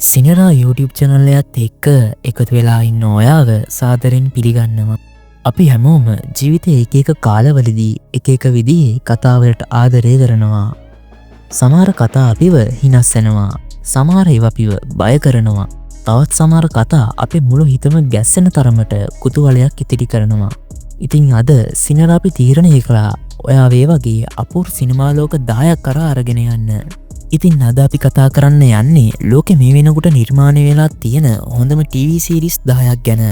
සිනරා YouTube channel එකත් එක්ක එකතු වෙලා ඉන්න ඔයාව සාදරෙන් පිළිගන්නවා. අපි හැමෝම ජීවිතේ එක එක කාලවලදී එක එක විදිහේ කතාවලට ආදරය කරනවා. සමහර කතා අපිව හිනස්සනවා. සමහර ඒවා අපිව බය කරනවා. තවත් සමහර කතා අපේ මුළු හිතම ගැස්සෙන තරමට කුතුහලයක් ඉතිරි කරනවා. ඉතින් අද සිනරා අපි තීරණය කළා ඔයා වේ වගේ අපූර්ව සිනමා ලෝක 10ක් කරා අරගෙන යන්න. ඉතින් අද අපි කතා කරන්න යන්නේ ලෝකෙ මේ වෙනකොට නිර්මාණය වෙලා තියෙන හොඳම TV series 10ක් ගැන.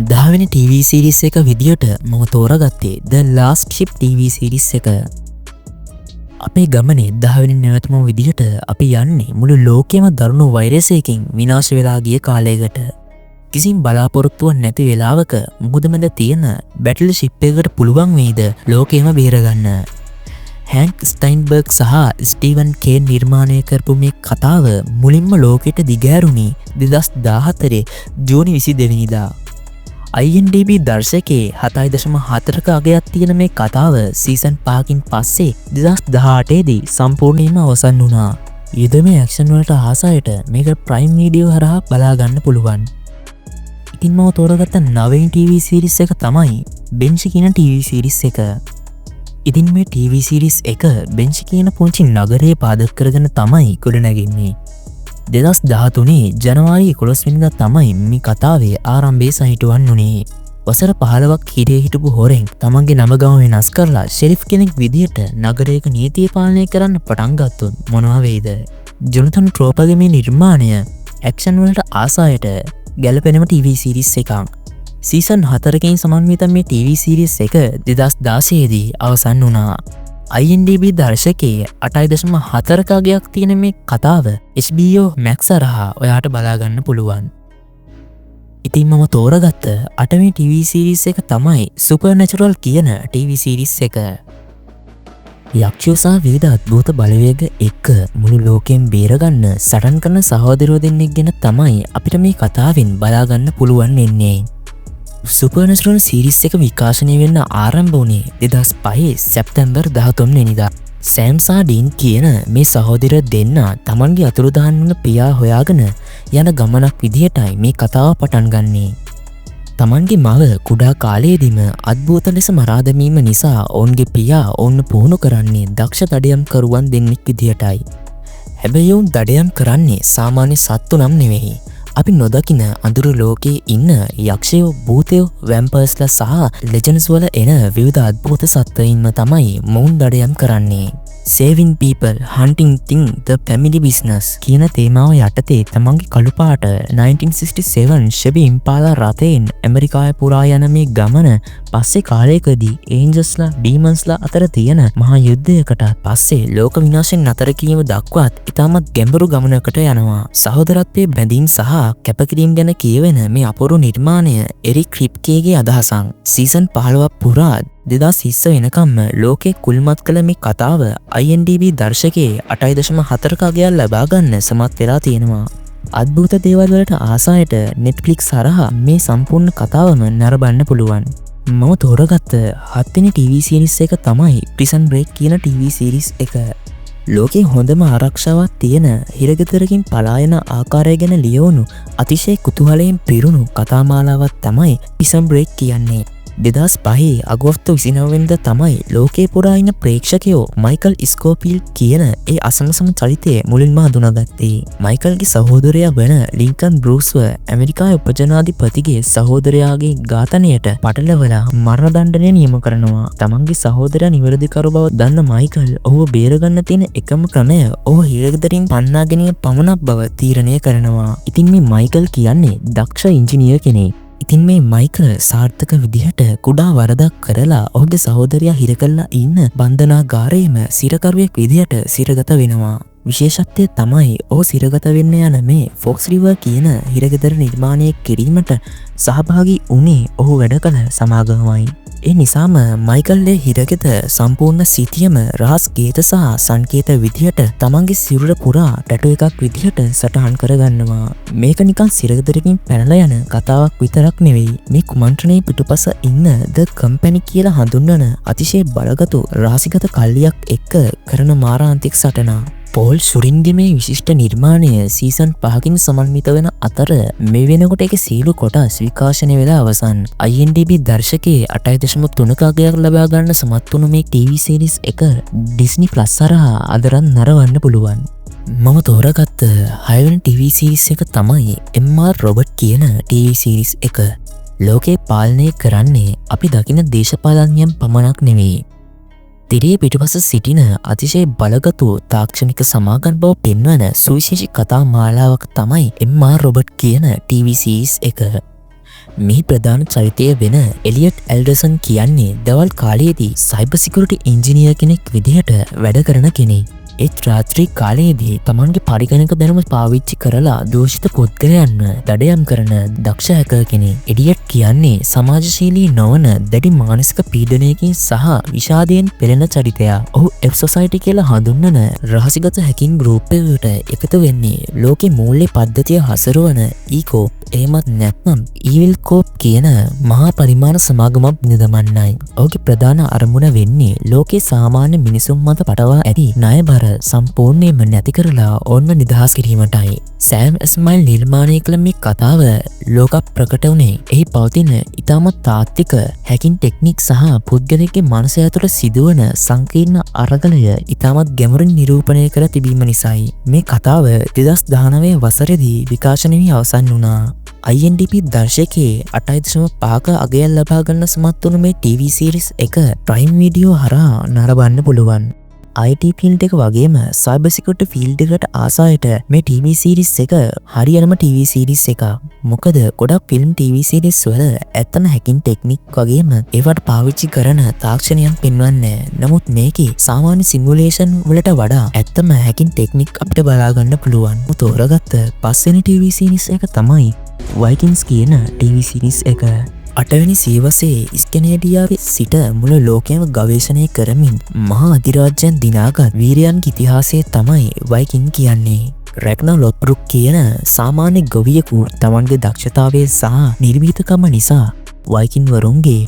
දහවෙනි TV series එක විදියට මම තෝරාගත්තේ The Last Ship TV series එක. අපේ ගමනේ 10 වෙනි නැවතුම විදිහට අපි යන්නේ මුළු ලෝකෙම දරුණු වෛරසයකින් විනාශ වෙලා ගිය කාලයකට. කිසිම බලාපොරොත්තුවක් නැති වෙලාවක මුහුදමැද තියෙන බැටල් ෂිප් එකකට පුළුවන් වේද ලෝකෙම බේරගන්න. හැන්ක් ස්ටයින්බර්ග් සහ ස්ටීවන් කේන් නිර්මාණය කරපු මේ කතාව මුලින්ම ලෝකෙට දිගෑරුණේ 2014 ජූනි 22 වෙනිදා. IMDb දර්ශකයේ 7.4ක අගයක් තියෙන මේ කතාව සීසන් 5කින් පස්සේ 2018 දී සම්පූර්ණයෙන්ම අවසන් වුණා. යෙදමේ ඇක්ෂන් වලට ආසයට මේක ප්‍රයිම් වීඩියෝ හරහා බලා ගන්න පුළුවන්. ඉතින් මම තෝරාගත්ත නවීන TV series එක තමයි බෙන්ච් කියන TV series එක. ඉතින් මේ TV series එක බෙන්ච් කියන පුංචි නගරයේ පාදක කරගෙන තමයි ගොඩනැගෙන්නේ. 2013 ජනවාරි 11 වෙනිදා තමයි මේ කතාවේ ආරම්භය සහිටුවන් වුණේ. වසර 15ක් හිරිය හිටපු හොරෙන් තමන්ගේ නම ගම වෙනස් කරලා ෂෙරිෆ් කෙනෙක් විදියට නගරයක නීතිය පාලනය කරන්න පටන් ගත්තොත් මොනවා වෙයිද? ජොනතන් ට්‍රෝපර්ගේ මේ නිර්මාණය ඇක්ෂන් වලට ආසයට ගැලපෙනම TV series එකක්. සීසන් 4කින් සමන්විත මේ TV series එක 2016 දී අවසන් වුණා. IMDb දර්ශකයේ 8.4ක අගයක් තියෙන මේ කතාව HBO Max හරහා ඔයාට බලාගන්න පුළුවන්. ඉතින් මම තෝරාගත්ත 8වෙනි TV series එක තමයි Supernatural කියන TV series එක. යක්ෂයෝ සහ විවිධ අద్භූත බලවේග එක්ක මුළු ලෝකයෙන් බේරගන්න සටන් කරන සහෝදරයෝ දෙන්නෙක් ගැන තමයි අපිට මේ කතාවෙන් බලාගන්න පුළුවන් වෙන්නේ. Supernatural series එක විකාශනය වෙන්න ආරම්භ වුණේ 2005 සැප්තැම්බර් 13 වෙනිදා. සෑම් සහ ඩීන් කියන මේ සහෝදරයෝ දෙන්න තමන්ගේ අතුරුදහන් වුණ පියා හොයාගෙන යන ගමනක් විදිහටයි මේ කතාව පටන් ගන්නේ. තමන්ගේ මව කුඩා කාලයේදීම අද්භූත ලෙස මරා දැමීම නිසා ඔවුන්ගේ පියා ඔවුන් පුහුණු කරන්නේ දක්ෂ දඩයම් කරුවන් දෙන්නෙක් විදිහටයි. හැබැයි ඔවුන් දඩයම් කරන්නේ සාමාන්‍ය සත්තු නම් නෙවෙයි. අපි නොදකින අඳුරු ලෝකයේ ඉන්න යක්ෂයෝ, භූතයෝ, වැම්පර්ස්ලා සහ ලෙජන්ඩ්ස් වල එන විවිධ අද්භූත සත්වයින්ම තමයි මොවුන් දඩයම් කරන්නේ. Saving People, Hunting Things, The Family Business කියන තේමාව යටතේ තමන්ගේ කළු පාට 1967 Chevy Impala රථයෙන් ඇමරිකාවේ පුරා යන මේ ගමන පස්සේ කාලයකදී ඒන්ජල්ස්ලා ඩීමන්ස්ලා අතර තියෙන මහා යුද්ධයකට පස්සේ ලෝක විනාශයෙන් නතර කිරීම දක්වාත් ඉතාමත් ගැඹුරු ගමනකට යනවා. සහෝදරත්වයේ බැඳීම් සහ කැපකිරීම ගැන කියවෙන මේ අපූර්ව නිර්මාණය එරික් ක්‍රිප්කේගේ අදහසක්. සීසන් 15ක් පුරා 2020 වෙනකම්ම ලෝකේ කුල්මත් කළ මේ කතාව IMDb දර්ශකයේ 8.4ක අගයක් ලබා ගන්න සමත් වෙලා තියෙනවා. අද්භූත දේවල් වලට ආසයට Netflix හරහා මේ සම්පූර්ණ කතාවම නරඹන්න පුළුවන්. මම තෝරාගත්ත 7 වෙනි TV series එක තමයි Prison Break කියන TV series එක. ලෝකේ හොඳම ආරක්ෂාවක් තියෙන හිරගෙදරකින් පලායන ආකාරය ගැන ලියවුණු අතිශය කුතුහලයෙන් පිරුණු කතාමාලාවක් තමයි Prison Break කියන්නේ. 2005 අගෝස්තු 29 වෙනිදා තමයි ලෝකේ පුරා ඉන්න ප්‍රේක්ෂකයෝ මයිකල් ස්කෝෆීල්ඩ් කියන ඒ අසංසම චරිතය මුලින්ම හඳුනාගත්තේ. මයිකල්ගේ සහෝදරයා වන ලින්කන් බෲස්ව ඇමරිකාවේ උපජනාධිපතිගේ සහෝදරයාගේ ඝාතනයට පටලවලා මරණ දඬුවම නියම කරනවා. තමන්ගේ සහෝදරයා නිවැරදිකරු බව දන්න මයිකල් ඔහුව බේරගන්න තියෙන එකම ක්‍රමය ඔහු හිරගෙදරින් පන්නා ගැනීම පමණක් බව තීරණය කරනවා. ඉතින් මේ මයිකල් කියන්නේ දක්ෂ ඉංජිනේර කෙනෙක්. ඉතින් මේ මයිකල් සාර්ථක විදිහට කුඩා වරදක් කරලා ඔහුගේ සහෝදරයා හිර කරලා ඉන්න බන්ධනාගාරයේම සිරකරුවෙක් විදිහට සිරගත වෙනවා. විශේෂත්වය තමයි ඔහු සිරගත වෙන්න යන මේ ෆොක්ස් රිවර් කියන හිරගෙදර නිර්මාණය කිරීමට සහභාගී වුණේ ඔහු වැඩ කළ සමාගමයි. ඒ නිසාම මයිකල්ලේ හිරගෙත සම්පූර්ණ සිතියම රහස් ගේත සහ සංකේත විදිහට තමන්ගේ සිරුර පුරා ටැටු එකක් විදිහට සටහන් කරගන්නවා. මේක නිකන් සිරගෙදරකින් පැනලා යන කතාවක් විතරක් නෙවෙයි. මේ කුමන්ත්‍රණයේ පිටුපස ඉන්න ද කම්පැනි කියලා හඳුන්වන අතිශය බලගතු රහසිගත කල්ලියක් එක්ක කරන මාරාන්තික සටනක්. පෝල් ෂුරින්ගේ මේ විශිෂ්ට නිර්මාණය සීසන් 5කින් සමන්විත වෙන අතර මේ වෙනකොට එක සීලු කොටස් විකාශනය වෙලා අවසන්. IMDb දර්ශකයේ 8.3ක අගයක් ලබා ගන්න සමත් වුණු මේ TV series එක Disney Plus හරහා අදරන් නරවන්න පුළුවන්. මම තෝරගත්ත 6 වෙනි TV series එක තමයි MR රොබර්ට් කියන TV series එක. ලෝකේ පාලනය කරන්නේ අපි දකින දේශපාලනයන් පමණක් නෙවෙයි. තිරිය පිටුපස සිටින අතිශය බලගතු තාක්ෂණික සමාගම් බව පෙන්වන සුවිශේෂී කතා මාලාවක් තමයි MR රොබර්ට් කියන TV series එක. මේ ප්‍රධාන චරිතය වෙන එලියට් ඇල්ඩර්සන් කියන්නේ දවල් කාලයේදී සයිබර් සිකියුරිටි ඉංජිනේර් කෙනෙක් විදිහට වැඩ කරන කෙනෙක්. ඒත් රාත්‍රී කාලයේදී තමන්ගේ පරිගණක දැනුම පාවිච්චි කරලා දූෂිත පුද්ගලයන්ව දඩයම් කරන දක්ෂ හැකර් කෙනෙක්. එඩියට් කියන්නේ සමාජශීලී නොවන දැඩි මානසික පීඩනයකින් සහ විෂාදයෙන් පෙළෙන චරිතයක්. ඔහු F Society කියලා හඳුන්වන රහසිගත හැකින් ගෲප් එකකට එකතු වෙන්නේ ලෝකේ මූල්‍ය පද්ධතිය හසුරවන E-Corp එහෙමත් නැත්නම් Evil Corp කියන මහා පරිමාණ සමාගමක් නිදමන්නයි. ඔහුගේ ප්‍රධාන අරමුණ වෙන්නේ ලෝකේ සාමාන්‍ය මිනිසුන් මත පටවා ඇති ණයබර සම්පූර්ණයෙන්ම නැති කරලා ඔවුන්ව නිදහස් කිරීමටයි. සෑම් ස්මයිල් නිර්මාණය කළ මේ කතාව ලෝක ප්‍රකට වුණේ එහි පවතින ඉතාමත් තාත්වික හැකින් ටෙක්නික් සහ පුද්ගලයෙක්ගේ මනස ඇතුළ සිදුවන සංකීර්ණ අරගලය ඉතාමත් ගැඹුරින් නිරූපණය කර තිබීම නිසායි. මේ කතාව 2019 වසරේදී විකාශනය වී අවසන් වුණා. IMDb දර්ශකයේ 8.5ක අගයක් ලබා ගන්න සමත් වුණු මේ TV series එක Prime Video හරහා නරඹන්න පුළුවන්. IT field එක වගේම cyber security field එකට ආසායට මේ TV series එක හරියනම TV series එකක්. මොකද ගොඩක් film TV series වල ඇත්තම hacking technique වගේම ඒවට පාවිච්චි කරන තාක්ෂණයන් පෙන්වන්නේ. නමුත් මේකේ සාමාන්‍ය simulation වලට වඩා ඇත්තම hacking technique අපිට බලා ගන්න පුළුවන්. තෝරගත්ත පස්වෙනි TV series එක තමයි Vikings කියන TV series එක. 8 වෙනි සියවසේ ස්කැනේඩියාවේ සිට මුළු ලෝකයම ගවේෂණය කරමින් මහා අධිරාජ්‍යයන් දිනාගත් වීරයන්ගේ ඉතිහාසය තමයි වයිකින් කියන්නේ. රැග්නර් ලොත්බ්රුක් කියන සාමාන්‍ය ගොවියෙකු තමන්ගේ දක්ෂතාවය සහ නිර්භීතකම නිසා වයිකින් වරුන්ගේ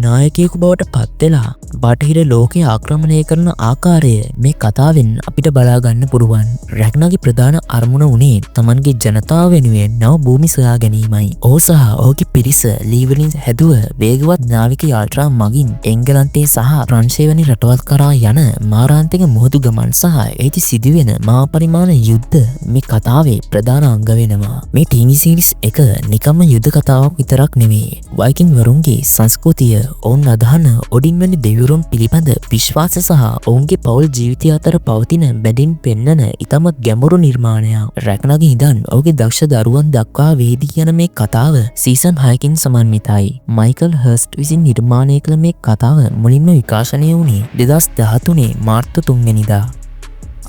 නායකයෙකු බවට පත්වෙලා බටහිර ලෝකය ආක්‍රමණය කරන ආකාරය මේ කතාවෙන් අපිට බලාගන්න පුළුවන්. රැග්නර්ගේ ප්‍රධාන අරමුණ වුණේ තමන්ගේ ජනතාව වෙනුවෙන් නව භූමි සොයා ගැනීමයි. ඔහු සහ ඔහුගේ පිරිස ලීවලින් හැදුව වේගවත් නාවික යාත්‍රා මගින් එංගලන්තයේ සහ ප්‍රංශය වැනි රටවල් කරා යන මාරාන්තික මුහුදු ගමන් සහ එහි සිදුවෙන මහා පරිමාණ යුද්ධ මේ කතාවේ ප්‍රධාන අංග වෙනවා. මේ TV series එක නිකම්ම යුද්ධ කතාවක් විතරක් නෙවෙයි. වයිකින් වරුන්ගේ සංස්කෘතිය, ඔවුන් අදහන ඔඩින් වැනි දෙවිවරුන් පිළිබඳ විශ්වාස සහ ඔවුන්ගේ පවුල් ජීවිතය අතර පවතින බැඳීම් පෙන්වන ඉතාමත් ගැඹුරු නිර්මාණයක්. රැග්නර්ගේ ඉඳන් ඔහුගේ දක්ෂ දරුවන් දක්වා වේදී යන මේ කතාව සීසන් 6කින් සමන්විතයි. මයිකල් හර්ස්ට් විසින් නිර්මාණය කළ මේ කතාව මුලින්ම විකාශනය වුණේ 2013 මාර්තු 3 වෙනිදා.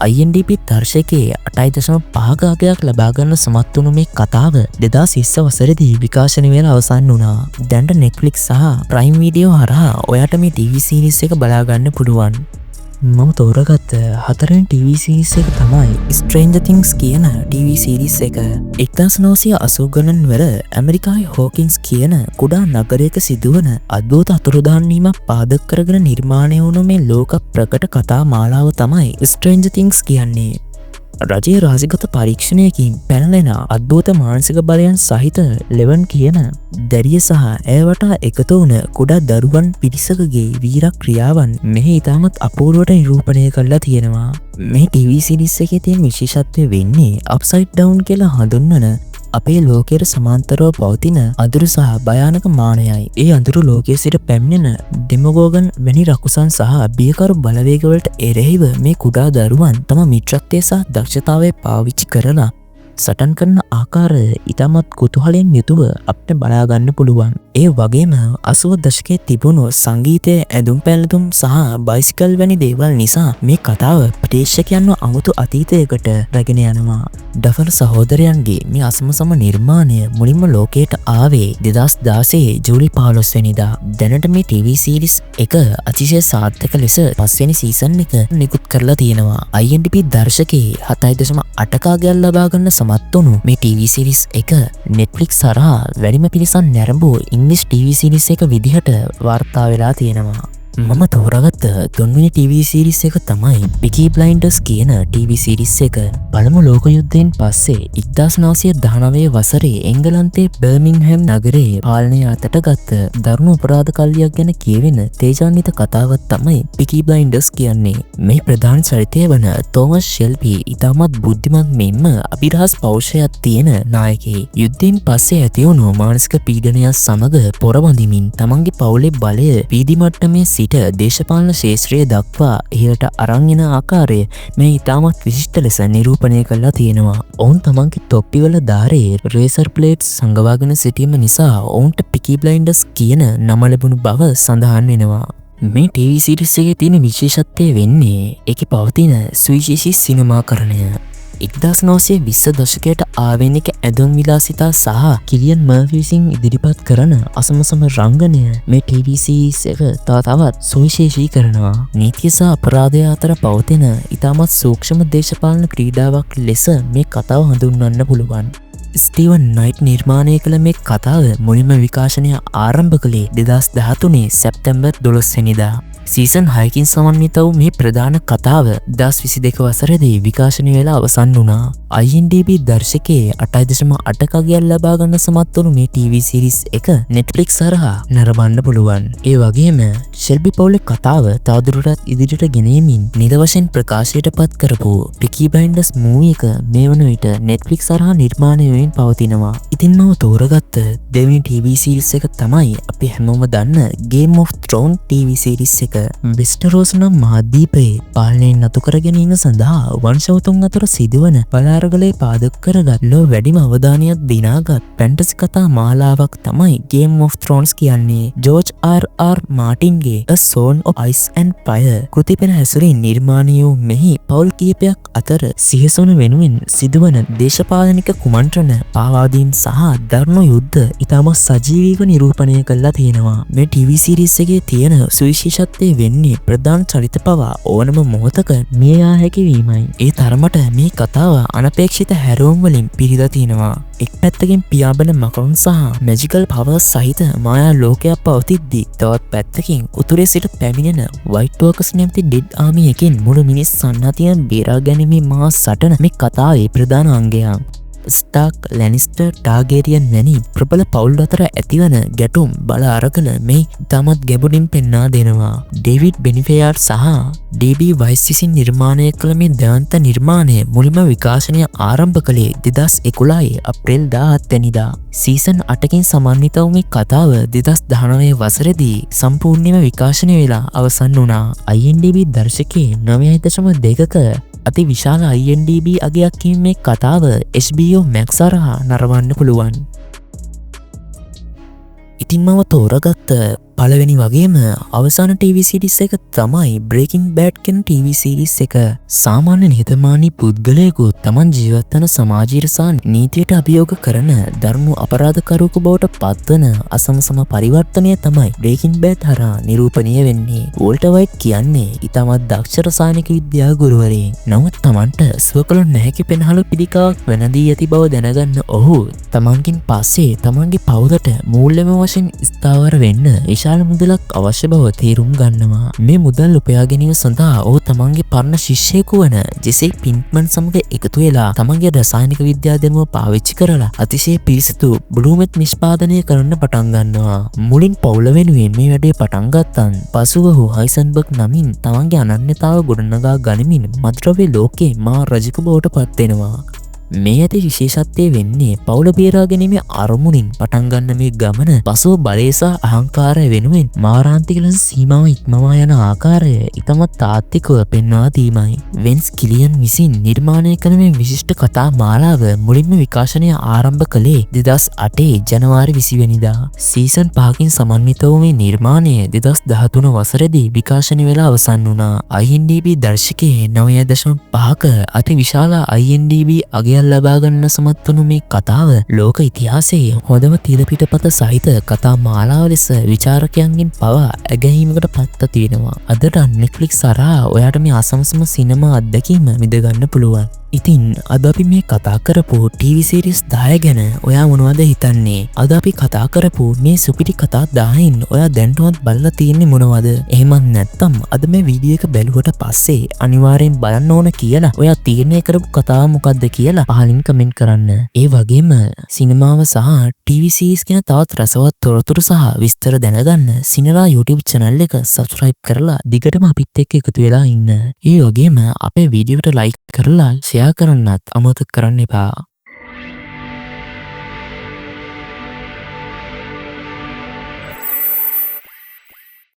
IMDb දර්ශකයේ 8.5ක අගයක් ලබා ගන්න සමත් වුණු මේ කතාව 2020 වසරේදී විකාශනය වෙලා අවසන් වුණා. දැන් Netflix සහ Prime Video හරහා ඔයාට මේ TV series එක බලා ගන්න පුළුවන්. මම තෝරගත්ත 4 වෙනි TV series එක තමයි Stranger Things කියන TV series එක. 1980 ගණන් වල ඇමරිකාවේ හොකින්ස් කියන කුඩා නගරයක සිදුවන අද්භූත අතුරුදහන් වීමක් පාදක කරගෙන නිර්මාණය වුණු මේ ලෝක ප්‍රකට කතා මාලාව තමයි Stranger Things කියන්නේ. රජයේ රහසිගත පරීක්ෂණයකින් පැනලෙන අද්භූත මානසික බලයන් සහිත ලෙවන් කියන දැරිය සහ ඇයට එකතු වුණ කුඩා දරුවන් පිරිසකගේ වීර ක්‍රියාවන් මෙහි ඉතාමත් අපූර්වට නිරූපණය කරලා තියෙනවා. මේ TV series එකේ තියෙන විශේෂත්වය වෙන්නේ අප්සයිඩ් ඩවුන් කියලා හඳුන්වන අපේ ලෝකයට සමාන්තරව පවතින අඳුරු සහ භයානක මානයයි. ඒ අඳුරු ලෝකයේ සිට පැමිණෙන ඩෙමොගෝගන් වැනි රකුසන් සහ බියකරු බලවේගවලට එරෙහිව මේ කුඩා දරුවන් තම මිත්‍රත්වය සහ දක්ෂතාවය පාවිච්චි කරලා සටන් කරන ආකාරය ඉතාමත් කුතුහලයෙන් යුතුව අපිට බලාගන්න පුළුවන්. ඒ වගේම 80 දශකයේ තිබුණු සංගීතයේ ඇඳුම් පැළඳුම් සහ බයිසිකල් වැනි දේවල් නිසා මේ කතාව ප්‍රේක්ෂකයන්ව අමුතු අතීතයකට රැගෙන යනවා. ඩෆර් සහෝදරයන්ගේ මේ අසමසම නිර්මාණය මුලින්ම ලෝකයට ආවේ 2016 ජූලි 15 වෙනිදා. දැනට මේ TV සීරීස් එක අතිශය සාර්ථක ලෙස 5 වෙනි සීසන් එක නිකුත් කරලා තියෙනවා. IMDb දර්ශකයේ 7.8 කාගයක් ලබා ගන්න සමත් වුණු මේ TV සීරීස් එක Netflix හරහා වැඩිම පිරිසක් නැරඹූ ඉංග්‍රීසි TV සීරීස් එක විදිහට වාර්තා වෙලා තියෙනවා. මම තෝරගත්ත තුන්වෙනි TV සීරීස් එක තමයි Peaky Blinders කියන TV සීරීස් එක. පළමු ලෝක යුද්ධයෙන් පස්සේ 1919 වසරේ එංගලන්තයේ බර්මින්ග්හැම් නගරයේ පාලනය අතට ගත්ත දරුණු අපරාධ කල්ලියක් ගැන කියවෙන තේජාන්විත කතාවක් තමයි Peaky Blinders කියන්නේ. මේ ප්‍රධාන චරිතය වන තෝමස් ෂෙල්බි ඉතාමත් බුද්ධිමත් මෙන්ම අභිරහස් පෞරුෂයක් තියෙන නායකයෙක්. යුද්ධයෙන් පස්සේ ඇතිවුණු මානසික පීඩනයක් සමග පොරබඳිමින් තමන්ගේ පවුලේ බලය පීඩි මට්ටමේ දේශපාලන ශේත්‍රය දක්වා ඉහළට අරන් එන ආකාරය මේ ඉතාමත් විශිෂ්ට ලෙස නිරූපණය කරලා තියෙනවා. ඔවුන් තමන්ගේ තොප්පිවල ධාරයේ රේසර් ප්ලේට්ස් සංගවාගෙන සිටීම නිසා ඔවුන්ට Peaky Blinders කියන නම ලැබුණු බව සඳහන් වෙනවා. මේ TV සීරීස් එකේ තියෙන විශේෂත්වය වෙන්නේ ඒකේ පවතින සුවිශේෂී සිනමාකරණය. 1920 දශකයට ආවේනික ඇඳුම් විලාසිතා සහ කිලියන් මර්ෆි විසින් ඉදිරිපත් කරන අසමසම රංගනය මේ TV සීරීස් එක තවත් සුවිශේෂී කරනවා. නීතිය සහ අපරාධය අතර පවතින ඉතාමත් සූක්ෂම දේශපාලන ක්‍රීඩාවක් ලෙස මේ කතාව හඳුන්වන්න පුළුවන්. ස්ටීවන් නයිට් නිර්මාණය කළ මේ කතාව මුලින්ම විකාශනය ආරම්භ කළේ 2013 සැප්තැම්බර් 12 වෙනිදා. සීසන් 6කින් සමන්විත වූ මේ ප්‍රධාන කතාව 2022 වසරේදී විකාශනය වෙලා අවසන් වුණා. IMDb දර්ශකයේ 8.8 කගයක් ලබා ගන්න සමත් වුණු මේ TV සීරීස් එක Netflix හරහා නරඹන්න පුළුවන්. ඒ වගේම ෂෙල්බි පවුලේ කතාව තවදුරටත් ඉදිරියට ගෙනීමෙන් නිර වශයෙන් ප්‍රකාශයට පත් කරපු Peaky Blinders මූවී එක මේ වන විට Netflix හරහා නිර්මාණය වෙමින් පවතිනවා. ඉතින් මම තෝරගත්ත දෙවෙනි TV සීරීස් එක තමයි අපි හැමෝම දන්න Game of Thrones TV series එක. වෙස්ටරෝස් නම් මහද්වීපයේ පාලනයෙන් නතු කර ගැනීම සඳහා වංශවතුන් අතර සිදුවන බලාරගලේ පාදක කරගත් ලෝ වැඩිම අවධානයක් දිනාගත් ෆැන්ටසි කතා මාලාවක් තමයි Game of Thrones කියන්නේ. George R.R. මාටින්ගේ A Song of Ice and Fire කෘතිපෙළ හැසුරින් නිර්මාණය වූ මෙහි පවුල් කිහිපයක් අතර සිහසුන වෙනුවෙන් සිදුවන දේශපාලනික කුමන්ත්‍රණ පාවාදීම් සහ දරුණු යුද්ධ ඉතාමත් සජීවීව නිරූපණය කරලා තියෙනවා. මේ TV සීරීස් එකේ තියෙන සුවිශේෂත්වය වෙන්නේ ප්‍රධාන චරිත පවා ඕනම මොහොතක මිය යා හැකි වීමයි. ඒ තරමට මේ කතාව අනපේක්ෂිත හැරවුම් වලින් පිරීලා තිනවා. එක් පැත්තකින් පියාඹන මකරුන් සහ මැජිකල් පවර්ස් සහිත මායා ලෝකයක් පවතිද්දී තවත් පැත්තකින් උතුරේ සිට පැමිණෙන වයිට් වර්කර්ස් නැමැති ඩෙඩ් ආමි එකෙන් මුළු මිනිස් සන්නතියන් බේරා ගැනීමේ මහා සටන මේ කතාවේ ප්‍රධාන අංගයක්. ස්ටාක් ලැනිස්ටර් ටාගේරියන් වැනි ප්‍රබල පවුල් අතර ඇතිවන ගැටුම් බල අරගල මේ ඉතාමත් ගැඹුරින් පෙන්වා දෙනවා. ඩේවිඩ් බෙනිෆෙයාර් සහ ඩී.බී. වයිස් විසින් නිර්මාණය කළ මේ දාන්ත නිර්මාණය මුලින්ම විකාශනය ආරම්භ කළේ 2011 අප්‍රේල් 17 වෙනිදා. සීසන් 8කින් සමන්විත වූ මේ කතාව 2019 වසරේදී සම්පූර්ණයෙන්ම විකාශනය වෙලා අවසන් වුණා. IMDb දර්ශකයේ 9.2ක අති විශාල IMDb අගයක් මේ කතාව HBO Max හරහා නරඹන්න පුළුවන්. ඉතින් මම තෝරගත්ත පළවෙනි වගේම අවසාන TV සීරීස් එක තමයි Breaking Bad කියන TV සීරීස් එක. සාමාන්‍ය නිහතමානී පුද්ගලයෙකු තමන් ජීවත් වන සමාජීය සහ නීතියට අභියෝග කරන දරුණු අපරාධකරුවෙකු බවට පත්වන අසමසම පරිවර්තනය තමයි Breaking Bad හරහා නිරූපණය වෙන්නේ. වෝල්ටර් වයිට් කියන්නේ ඉතාමත් දක්ෂ රසායනික විද්‍යා ගුරුවරයෙක්. නමුත් තමන්ට සුවකළ නැහැකි පෙනහළු පිළිකාවක් වැනදී ඇති බව දැනගන්න ඔහු තමන්ගෙන් පස්සේ තමන්ගේ පවුලට මූල්‍යම වශයෙන් ස්ථාවර වෙන්න විශාල මුදලක් අවශ්‍ය බව තේරුම් ගන්නවා. මේ මුදල් උපයා ගැනීම සඳහා ඔහු තමන්ගේ පරණ ශිෂ්‍යයෙකු වන ජෙසි පින්ක්මන් සමග එකතු වෙලා තමන්ගේ රසායනික විද්‍යා දැනුම පාවිච්චි කරලා අතිශය පිරිසිදු බ්ලූමෙත් නිෂ්පාදනය කරන්න පටන් ගන්නවා. මුලින් පවුල වෙනුවෙන් මේ වැඩේ පටන් ගත්තන් පසුව ඔහු හයිසන්බර්ග් නමින් තමන්ගේ අනන්‍යතාව ගොඩනගා ගනිමින් මත්ද්‍රව්‍ය ලෝකේ මහා රජෙකු බවට පත් වෙනවා. මේ ඇති විශේෂත්වය වෙන්නේ පවුල බේරාගැනීමේ අරමුණින් පටන්ගන්න මේ ගමන පසුව බලේසා අහංකාරය වෙනුවෙන් මාරාන්තික ලෙස සීමාව ඉක්මවා යන ආකාරය ඉතාමත් තාත්විකව පෙන්වා දීමයි. වෙන්ස් කිලියන් විසින් නිර්මාණය කළ මේ විශිෂ්ට කතා මාලාව මුලින්ම විකාශනය ආරම්භ කළේ 2008 ජනවාරි 20 වෙනිදා. සීසන් 5කින් සමන්විත වූ මේ නිර්මාණය 2013 වසරේදී විකාශනය වෙලා අවසන් වුණා. IMDb දර්ශකයේ 9.5ක අති විශාල IMDb අගයක් ලබා ගන්න සමත් වුණු මේ කතාව ලෝක ඉතිහාසයේ හොඳම තිර පිටපත සහිත කතා මාලාව ලෙස විචාරකයන්ගෙන් පවා ඇගැහිමකට පත්ව තියෙනවා. අදට Netflix හරහා ඔයාට මේ අසමසම සිනමා අත්දැකීම විඳගන්න පුළුවන්. ඉතින් අද අපි මේ කතා කරපු TV series 10 ගැන ඔයා මොනවද හිතන්නේ? අද අපි කතා කරපු මේ සුපිරි කතා 10න් ඔයා දැන්ටවත් බලලා තියෙන්නේ මොනවද? එහෙමත් නැත්නම් අද මේ වීඩියෝ එක බැලුවට පස්සේ අනිවාර්යෙන් බලන්න ඕන කියලා ඔයා තීරණය කරපු කතාව මොකක්ද කියලා පහලින් කමෙන්ට් කරන්න. ඒ වගේම සිනමාව සහ TV series ගැන තවත් රසවත් තොරතුරු සහ විස්තර දැනගන්න සිනරා YouTube channel එක subscribe කරලා දිගටම අපිත් එක්ක එකතු වෙලා ඉන්න. ඒ වගේම අපේ වීඩියෝට like කරලා share කරන්නත් අමතක කරන්න එපා.